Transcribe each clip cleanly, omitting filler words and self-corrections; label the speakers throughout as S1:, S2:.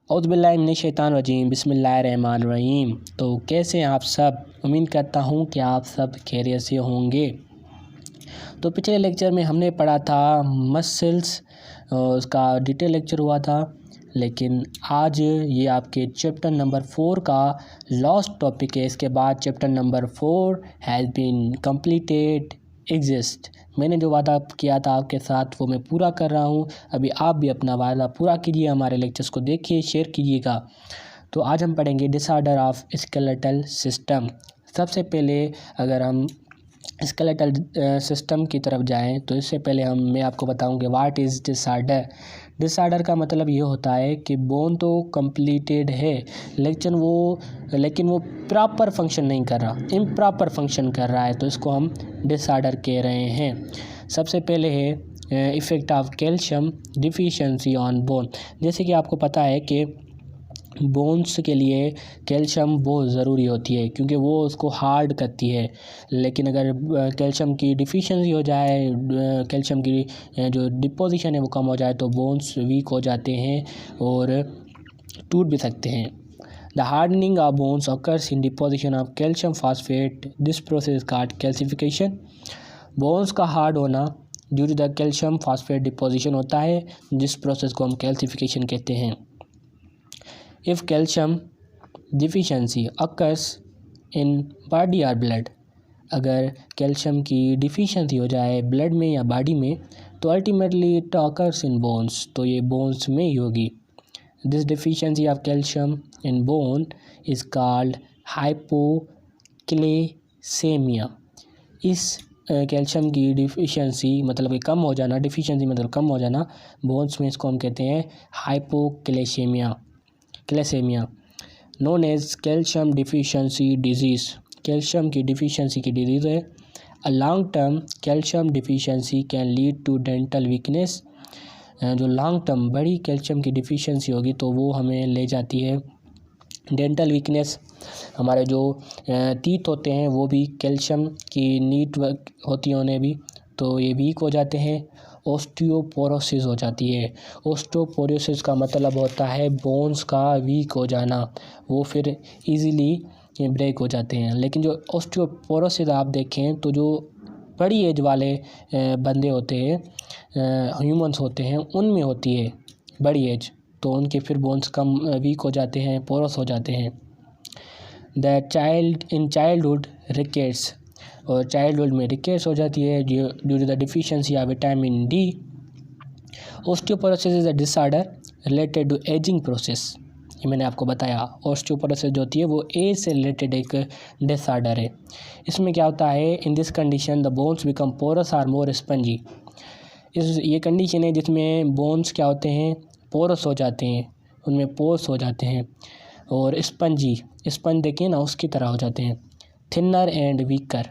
S1: औज़ुबिल्लाहिमिनश्शैतानिर्रजीम बिस्मिल्लाहिर्रहमानिर्रहीम। तो कैसे हैं आप सब? उम्मीद करता हूँ कि आप सब खैरियत से होंगे। तो पिछले लेक्चर में हमने पढ़ा था मसल्स, उसका डिटेल लेक्चर हुआ था। लेकिन आज ये आपके चैप्टर नंबर 4 का लास्ट टॉपिक है। इसके बाद chapter number 4 has been completed exist. मैंने जो वादा किया था आपके साथ वो मैं पूरा कर रहा हूँ। अभी आप भी अपना वादा पूरा कीजिए, हमारे लेक्चर्स को देखिए, शेयर कीजिएगा। तो आज हम पढ़ेंगे डिसऑर्डर ऑफ स्केलेटल सिस्टम। सबसे पहले अगर हम स्केलेटल सिस्टम की तरफ जाएं तो इससे पहले मैं आपको बताऊंगा व्हाट इज़ डिसऑर्डर। डिसऑर्डर का मतलब ये होता है कि बोन तो कंप्लीटेड है लेकिन वो प्रॉपर फंक्शन नहीं कर रहा, इम्प्रॉपर फंक्शन कर रहा है, तो इसको हम डिसऑर्डर कह रहे हैं। सबसे पहले है effect of calcium deficiency on bone. जैसे कि आपको पता है कि बोन्स के लिए कैल्शियम बहुत ज़रूरी होती है क्योंकि वो उसको हार्ड करती है। लेकिन अगर कैल्शियम की डिफिशिएंसी हो जाए, कैल्शियम की जो डिपोजिशन है वो कम हो जाए तो बोन्स वीक हो जाते हैं और टूट भी सकते हैं। The hardening of bones occurs in deposition of calcium phosphate. This process called calcification. Bones का हार्ड होना due to the calcium phosphate deposition होता है, जिस प्रोसेस को हम कैल्सिफिकेशन कहते हैं। If calcium deficiency occurs in body or blood, अगर कैल्शियम की डिफिशिएंसी हो जाए ब्लड में या बॉडी में तो ultimately it occurs in bones, तो ये बोन्स में ही होगी। This deficiency of calcium in bone is called hypocalcaemia. इस कैल्शियम की डिफिशिएंसी मतलब कि कम हो जाना, डिफिशिएंसी मतलब कम हो जाना बोन्स में, इसको हम कहते हैं hypocalcaemia. Known as calcium deficiency disease. Calcium की डिफिशिएंसी की डिजीज़ है। A long term calcium deficiency can lead to dental weakness. जो लॉन्ग टर्म बड़ी कैल्शियम की डिफिशिएंसी होगी तो वो हमें ले जाती है डेंटल वीकनेस। हमारे जो टीथ होते हैं वो भी कैल्शियम की नीड होती है उन्हें भी, तो ये वीक हो जाते हैं। ओस्टियोपोरोसिस हो जाती है। ओस्टियोपोरोसिस का मतलब होता है बोन्स का वीक हो जाना, वो फिर इजीली ब्रेक हो जाते हैं। लेकिन जो ओस्टियोपोरोसिस आप देखें तो जो बड़ी एज वाले बंदे होते हैं, ह्यूमंस होते हैं, उनमें होती है बड़ी एज, तो उनके फिर बोन्स कम वीक हो जाते हैं, पोरस हो जाते हैं। द चाइल्डहुड रिकेट्स, और चाइल्डहुड में रिकेट्स हो जाती है due to the deficiency of vitamin D. Osteoporosis is a disorder related to aging process. ये मैंने आपको बताया, ओस्टियोपोरोसिस जो होती है वो एज से रिलेटेड एक डिसऑर्डर है। इसमें क्या होता है, in this condition the bones become porous और मोर स्पंजी। ये कंडीशन है जिसमें बोन्स क्या होते हैं, पोरस हो जाते हैं, उनमें पोर्स हो जाते हैं और स्पंज देखिए ना उसकी तरह हो जाते हैं। थिनर एंड वीकर,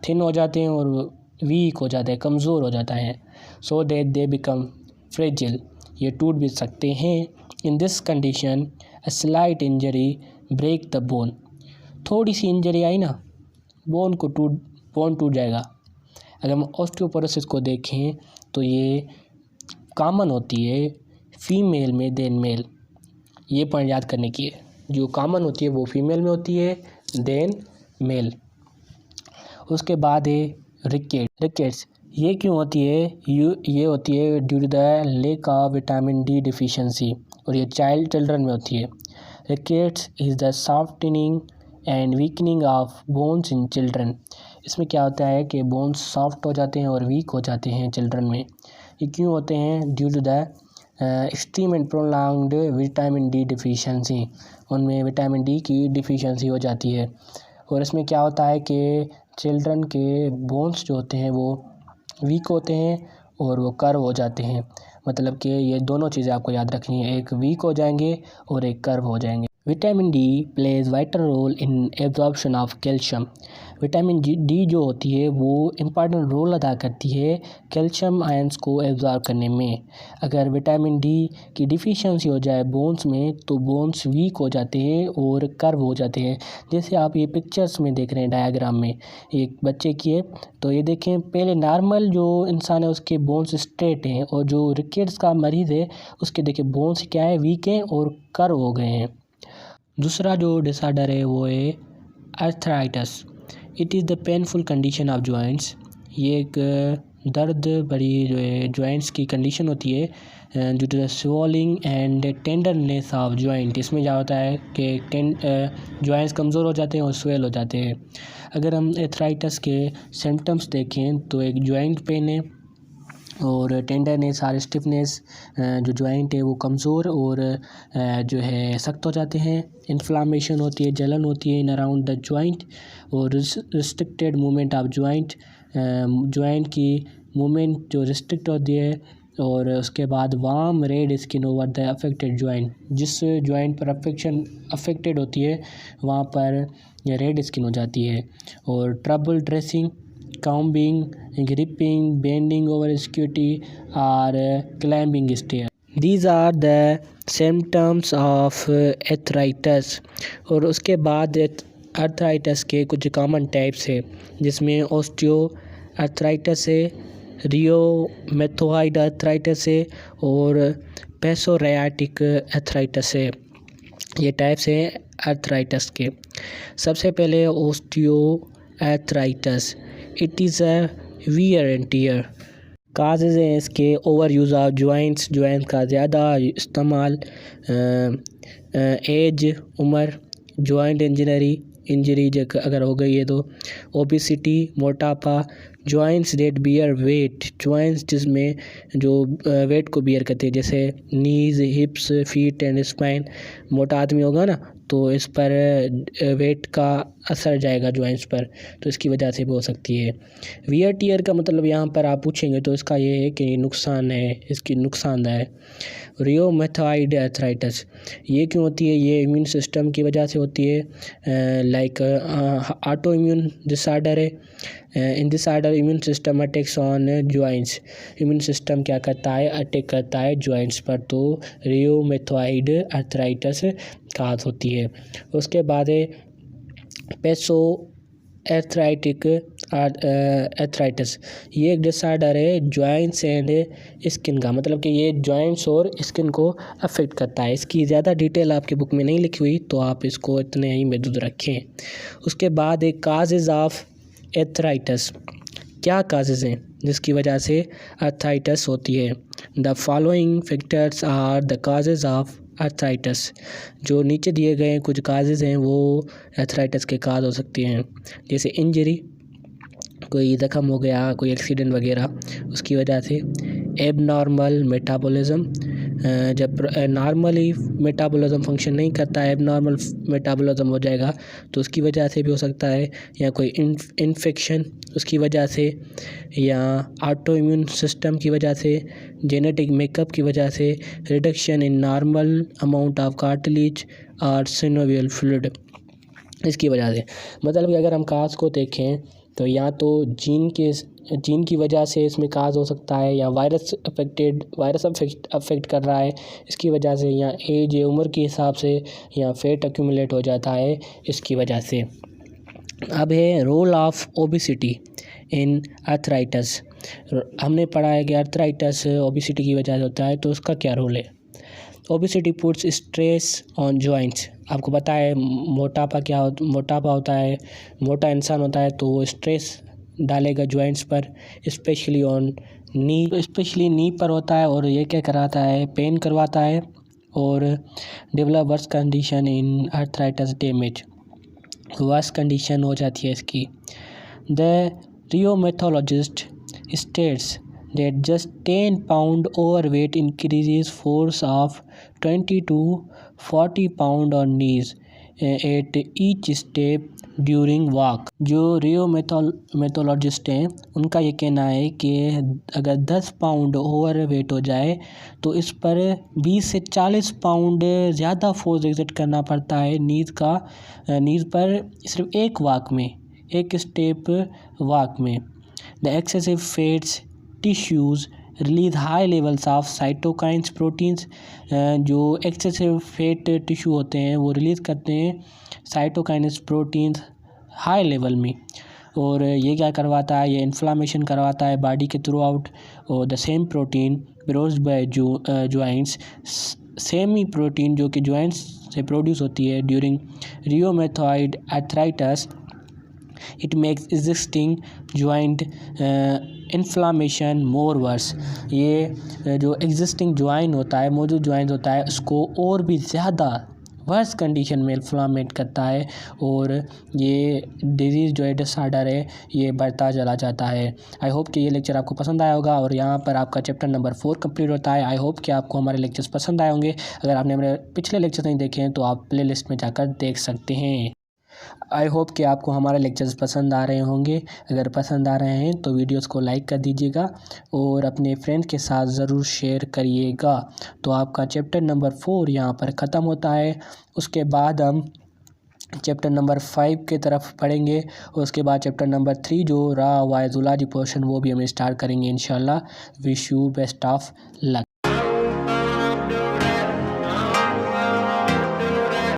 S1: थिन हो जाते हैं और वीक हो जाते हैं, कमज़ोर हो जाता है। सो दैट दे बिकम फ्रेजिल, ये टूट भी सकते हैं। In this condition a slight injury break the bone. थोड़ी सी इंजरी आई ना, बोन टूट जाएगा। अगर हम ऑस्टियोपोरोसिस को देखें तो ये कॉमन होती है फीमेल में देन मेल। ये पॉइंट याद करने की है, जो कॉमन होती है वो फीमेल में होती है देन मेल। उसके बाद है रिकेट्स। ये क्यों होती है, ये होती है due to the lack of vitamin D deficiency, और ये चिल्ड्रन में होती है। Rickets is the softening and weakening of bones in children. इसमें क्या होता है कि बोन्स सॉफ्ट हो जाते हैं और वीक हो जाते हैं चिल्ड्रन में। ये क्यों होते हैं, due to the extreme and prolonged vitamin D deficiency. उनमें विटामिन डी की डिफिशिएंसी हो जाती है। और इसमें क्या होता है कि चिल्ड्रन के बोन्स जो होते हैं वो वीक होते हैं और वो कर्व हो जाते हैं। मतलब कि ये दोनों चीज़ें आपको याद रखनी है, एक वीक हो जाएंगे और एक कर्व हो जाएंगे। Vitamin D plays vital role in absorption of calcium. Vitamin D जो होती है वो इम्पॉर्टेंट रोल अदा करती है कैल्शियम आयंस को एब्जॉर्ब करने में। अगर विटामिन डी की डिफिशियंसी हो जाए बोन्स में तो बोन्स वीक हो जाते हैं और कर्व हो जाते हैं। जैसे आप ये पिक्चर्स में देख रहे हैं डायग्राम में एक बच्चे की है, तो ये देखें पहले नॉर्मल जो इंसान है उसके बोन्स स्ट्रेट हैं और जो रिकेट्स का मरीज़ है उसके देखिए बोन्स क्या है, वीक हैं और कर्व हो गए हैं। दूसरा जो डिसऑर्डर है वो है arthritis. It is the painful condition of joints. ये एक दर्द भरी जो है जॉइंट्स की कंडीशन होती है due to the swelling and tenderness of joint. इसमें क्या होता है कि जॉइंट्स कमज़ोर हो जाते हैं और स्वेल हो जाते हैं। अगर हम आर्थराइटिस के सिम्टम्स देखें तो एक जॉइंट पेन है और टेंडरनेस और स्टिफनेस, जो जॉइंट है वो कमज़ोर और जो है सख्त हो जाते हैं। इन्फ्लामेशन होती है, जलन होती है इन अराउंड द जॉइंट और restricted movement of joint. Joint की मूवमेंट जो रिस्ट्रिक्ट होती है और उसके बाद warm red skin over the affected joint. जिस जॉइंट पर अफेक्टेड होती है वहाँ पर रेड स्किन हो जाती है। और trouble dressing, combing, gripping, bending over security or climbing stairs. These are the symptoms of arthritis। और उसके बाद आर्थराइटिस के कुछ कॉमन टाइप्स है जिसमें ऑस्टियो आर्थराइटिस है, रियोमेटॉइड आर्थराइटिस है और पेसोरियाटिक आर्थराइटिस है। ये टाइप्स हैं आर्थराइटिस के। सबसे पहले osteoarthritis. It is a wear and tear. Causes हैं इसके overuse of joints, joint का ज़्यादा इस्तेमाल, एज उम्र, जॉइंट इंजरी अगर हो गई है तो, ओबेसिटी मोटापा, joints that bear weight, joints जिसमें जो वेट को बियर करते हैं जैसे knees, hips, feet and spine. मोटा आदमी होगा ना तो इस पर वेट का असर जाएगा जॉइंट्स पर, तो इसकी वजह से भी हो सकती है। वियर टीयर का मतलब यहाँ पर आप पूछेंगे तो इसका ये है कि नुकसान है, इसकी नुकसानदायक है। रियोमेटॉइड आर्थराइटिस ये क्यों होती है? ये इम्यून सिस्टम की वजह से होती है, लाइक ऑटो इम्यून डिसऑर्डर है। In disorder immune system attacks on joints. Immune system क्या करता है? अटैक करता है जॉइंट्स पर, तो रियोमेटॉइड आर्थराइटिस खास होती है। उसके बाद है पेसो एर्थराइटिक एर्थराइटिस। ये एक डिसऑर्डर है जॉइंट्स एंड स्किन का, मतलब कि ये जॉइंट्स और स्किन को अफेक्ट करता है। इसकी ज़्यादा डिटेल आपकी बुक में नहीं लिखी हुई तो आप इसको इतने ही महदूद रखें। उसके बाद एक काजेज़ ऑफ एर्थराइटिस। क्या काजेज़ हैं जिसकी वजह से आर्थराइटिस होती है? The following factors are the causes of arthritis. जो नीचे दिए गए कुछ काजेज़ हैं वो आर्थराइटिस के काज हो सकती हैं, जैसे इंजरी, कोई ज़ख्म हो गया, कोई एक्सीडेंट वगैरह, उसकी वजह से। एबनॉर्मल मेटाबॉलिज्म, जब नॉर्मली मेटाबॉलिज्म फंक्शन नहीं करता, एबनॉर्मल मेटाबॉलिज्म हो जाएगा तो उसकी वजह से भी हो सकता है, या कोई इन्फेक्शन उसकी वजह से, या ऑटो इम्यून सिस्टम की वजह से, जेनेटिक मेकअप की वजह से, reduction in normal amount of cartilage और सिनोवियल फ्लूइड, इसकी वजह से। मतलब कि अगर हम काज को देखें तो या तो जीन की वजह से इसमें काज हो सकता है, या वायरस अफेक्ट कर रहा है इसकी वजह से, या एज उम्र के हिसाब से, या फैट एक्यूमुलेट हो जाता है इसकी वजह से। अब है role of obesity in arthritis. हमने पढ़ा है कि आर्थराइटिस ओबेसिटी की वजह से होता है, तो उसका क्या रोल है? Obesity puts stress on joints. आपको पता है मोटापा होता है, मोटा इंसान होता है तो वो स्ट्रेस डालेगा जॉइंट्स पर, स्पेशली नी पर होता है, और ये क्या कराता है? पेन करवाता है और develop worse condition in arthritis damage, worse condition हो जाती है इसकी। The rheumatologist states that just 10 pound overweight increases force of 20 to 40 pound on knees at each step during walk। जो रियोमेटोलॉजिस्ट हैं उनका ये कहना है कि अगर 10 पाउंड ओवर वेट हो जाए तो इस पर 20 से 40 पाउंड ज़्यादा फोर्स एग्जर्ट करना पड़ता है नीज़ पर सिर्फ एक वॉक में, एक स्टेप वॉक में। The excessive fats tissues release high levels of cytokines proteins. जो एक्सेसिव फैट टिश्यू होते हैं वो रिलीज़ करते हैं साइटोकाइंस प्रोटीन्स हाई लेवल में, और ये क्या करवाता है, ये इन्फ्लामेशन करवाता है बॉडी के थ्रू आउट। और the same protein produced by joints, same ही प्रोटीन जो कि जॉइंट्स से प्रोड्यूस होती है during rheumatoid arthritis, it makes existing joint inflammation more worse. ये जो एग्जिस्टिंग जॉइंट होता है, मौजूद जॉइंट होता है, उसको और भी ज़्यादा वर्स कंडीशन में इन्फ्लामेट करता है, और ये डिजीज़ जो है डिसऑर्डर है ये बढ़ता चला जाता है। आई होप कि ये लेक्चर आपको पसंद आया होगा, और यहाँ पर आपका चैप्टर नंबर 4 कंप्लीट होता है। आई होप कि आपको हमारे लेक्चर्स पसंद आए होंगे। अगर आपने हमारे पिछले लेक्चर्स नहीं देखे हैं तो आप प्ले लिस्ट में जाकर देख सकते हैं। आई होप कि आपको हमारे लेक्चर्स पसंद आ रहे होंगे। अगर पसंद आ रहे हैं तो वीडियोस को लाइक कर दीजिएगा और अपने फ्रेंड्स के साथ ज़रूर शेयर करिएगा। तो आपका चैप्टर नंबर 4 यहाँ पर ख़त्म होता है। उसके बाद हम चैप्टर नंबर 5 के तरफ पढ़ेंगे, और उसके बाद चैप्टर नंबर 3 जो रहा हुआ है जूलॉजी पोर्शन, वो भी हम स्टार्ट करेंगे इंशाल्लाह। Wish you best of luck.